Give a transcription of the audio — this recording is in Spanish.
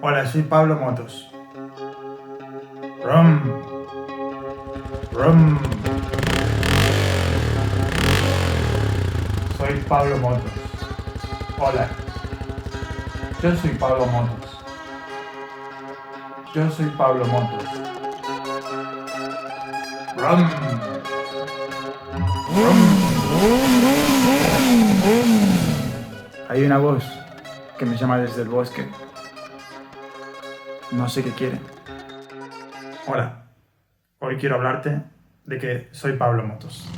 Hola, soy Pablo Motos. Rum. Rum. Soy Pablo Motos. Hola. Yo soy Pablo Motos. Yo soy Pablo Motos. Rum. Hay una voz que me llama desde el bosque. No sé qué quiere. Hola. Hoy quiero hablarte de que soy Pablo Motos.